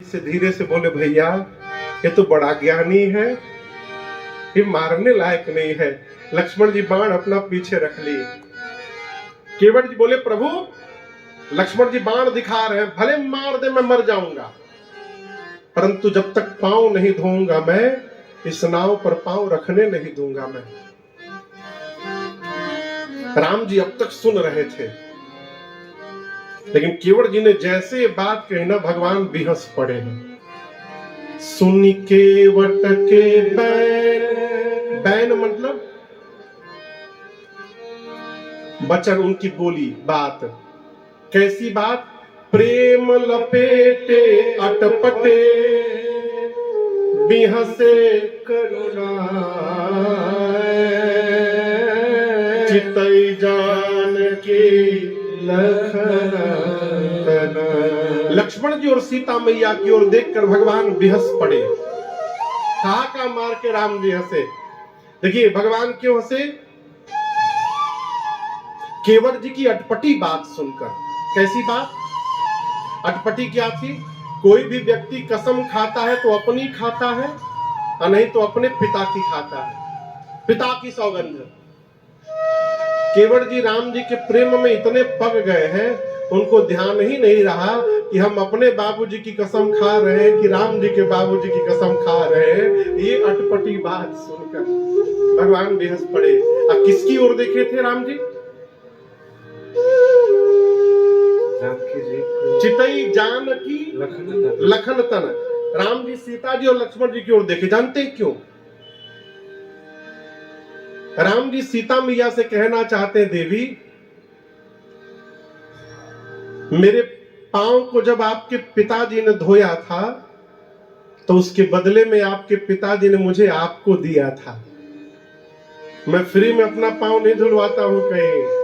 से धीरे से बोले, भैया ये तो बड़ा ज्ञानी है, ये मारने लायक नहीं है। लक्ष्मण जी बाण अपना पीछे रख लिए। केवट जी बोले, प्रभु लक्ष्मण जी बाण दिखा रहे हैं, भले मार दे मैं मर जाऊंगा, परंतु जब तक पांव नहीं धोऊंगा मैं, इस नाव पर पांव रखने नहीं दूंगा मैं। राम जी अब तक सुन रहे थे, लेकिन केवट जी ने जैसे ये बात कही ना, भगवान बेहस पड़े हैं। सुन केवट के बैन, बैन मतलब बचन, उनकी बोली बात। कैसी बात? प्रेम लपेटे अटपटे, बिहसे करुणा, चितई जान की लखन तन। लक्ष्मण जी और सीता मैया की ओर देखकर भगवान बेहस पड़े। ठहाका मार के राम जी हंसे। देखिए भगवान क्यों हंसे? केवट जी की अटपटी बात सुनकर। कैसी बात? अटपटी क्या थी? कोई भी व्यक्ति कसम खाता है तो अपनी खाता है, और नहीं तो अपने पिता की खाता है, पिता की सौगंध। केवट जी राम जी के प्रेम में इतने पग गए हैं, उनको ध्यान ही नहीं रहा कि हम अपने बाबूजी की कसम खा रहे हैं कि राम जी के बाबूजी की कसम खा रहे हैं। ये अटपटी बात सुनकर भगवान बेहस पड़े। अब किसकी ओर देखे थे राम जी? चितई जान की लखन तन। राम जी सीता जी और लक्ष्मण जी की ओर देखे। जानते क्यों? राम जी सीता मैया से कहना चाहते हैं, देवी मेरे पांव को जब आपके पिताजी ने धोया था, तो उसके बदले में आपके पिताजी ने मुझे आपको दिया था। मैं फ्री में अपना पांव नहीं धुलवाता हूं कहीं।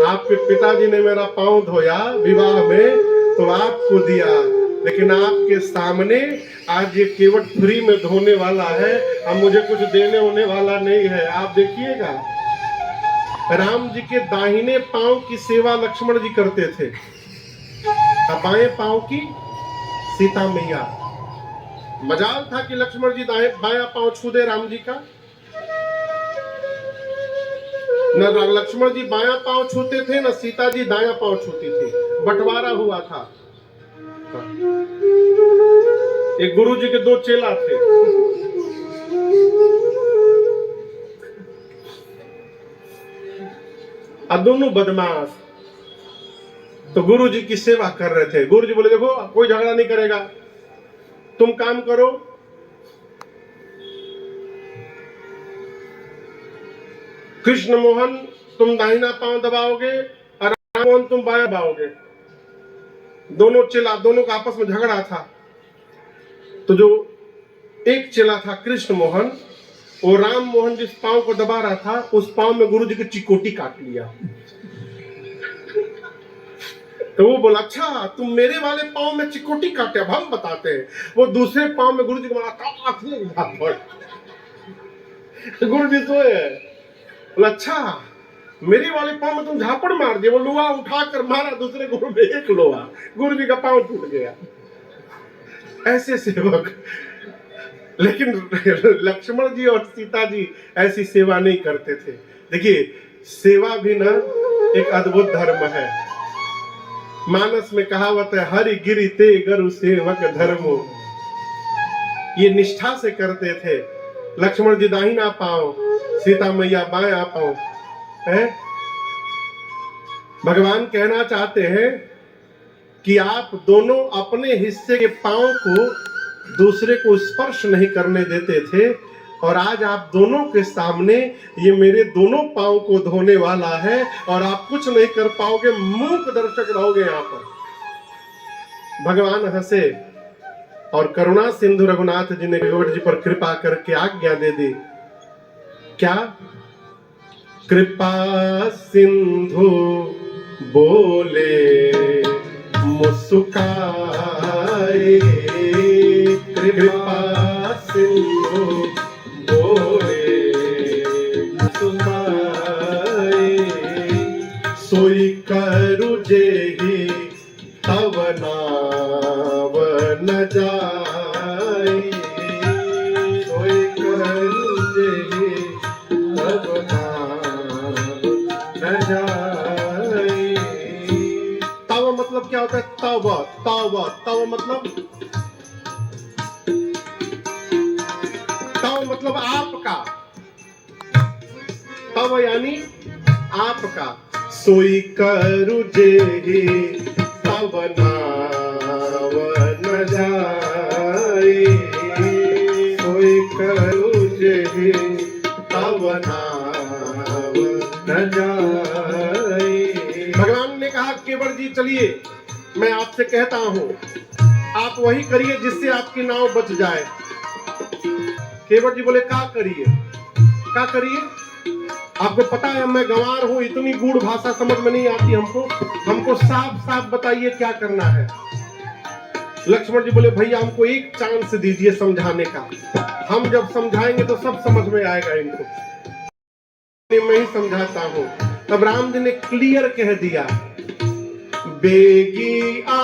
आपके पिताजी ने मेरा पांव धोया विवाह में, तो आपको दिया, लेकिन आपके सामने आज ये केवट फ्री में धोने वाला है, अब मुझे कुछ देने होने वाला नहीं है। आप देखिएगा, राम जी के दाहिने पांव की सेवा लक्ष्मण जी करते थे, बाएं पांव की सीता मैया। मजाल था कि लक्ष्मण जी बायां पांव छू दे राम जी का। न लक्ष्मण जी बायां पांव छूते थे, न सीता जी दायां पांव छूती थी। बंटवारा हुआ था। एक गुरु जी के दो चेला थे। अब दोनों बदमाश। तो गुरु जी की सेवा कर रहे थे। गुरु जी बोले, देखो कोई झगड़ा नहीं करेगा, तुम काम करो, कृष्ण मोहन तुम दाहिना पांव दबाओगे और राम मोहन तुम बायां दबाओगे। दोनों चेला, दोनों का आपस में झगड़ा था। तो जो एक चेला था कृष्ण मोहन, वो राम मोहन जिस पांव को दबा रहा था, उस पांव में गुरु जी की चिकोटी काट लिया। तो वो बोला, अच्छा तुम मेरे वाले पांव में चिकोटी काटे, अब हम बताते हैं। वो दूसरे पांव में गुरु जी को मारा। गुरु जी सोए है। बोला, अच्छा मेरे वाले पांव में तुम झापड़ मार दिए। वो लोहा उठाकर मारा दूसरे गुरु में, एक लोहा, गुरु जी का पांव टूट गया। ऐसे सेवक। लेकिन लक्ष्मण जी और सीता जी ऐसी सेवा नहीं करते थे। देखिए सेवा भी ना एक अद्भुत धर्म है। मानस में कहावत है, हरि गिरि ते गरु सेवक धर्मो। ये निष्ठा से करते थे। लक्ष्मण जी दाहिना पांव, सीता मैया बायां पांव है। भगवान कहना चाहते हैं कि आप दोनों अपने हिस्से के पांव को दूसरे को स्पर्श नहीं करने देते थे, और आज आप दोनों के सामने ये मेरे दोनों पांव को धोने वाला है, और आप कुछ नहीं कर पाओगे, मूक दर्शक रहोगे यहाँ पर। भगवान हंसे और करुणा सिंधु रघुनाथ जी ने केवट जी पर कृपा करके आज्ञा दे दी। क्या? कृपा सिंधु बोले मुस्काए, कृपा सिंधु बोले मुस्काए, सोई करु जेहि तव नाम न जाए, सोई करू जेहि तब नाव न जाए। तव मतलब क्या होता है? तव, तव, तव मतलब, तव मतलब आपका, तव यानी आपका। सोई करू जेहि तब नाव न जाए, सोई करू जेहि तब नाव न जाए। भगवान ने कहा केवट जी चलिए, मैं आपसे कहता हूं, आप वही करिए जिससे आपकी नाव बच जाए। केवट जी बोले क्या करिए, क्या करिए? आपको पता है मैं गंवार हूं, इतनी गूढ़ भाषा समझ में नहीं आती हमको साफ साफ बताइए क्या करना है। लक्ष्मण जी बोले भैया हमको एक चांस दीजिए समझाने का, हम जब समझाएंगे तो सब समझ में आएगा इनको, मैं ही समझाता हूं। तब राम जी ने क्लियर कह दिया, बेगी आ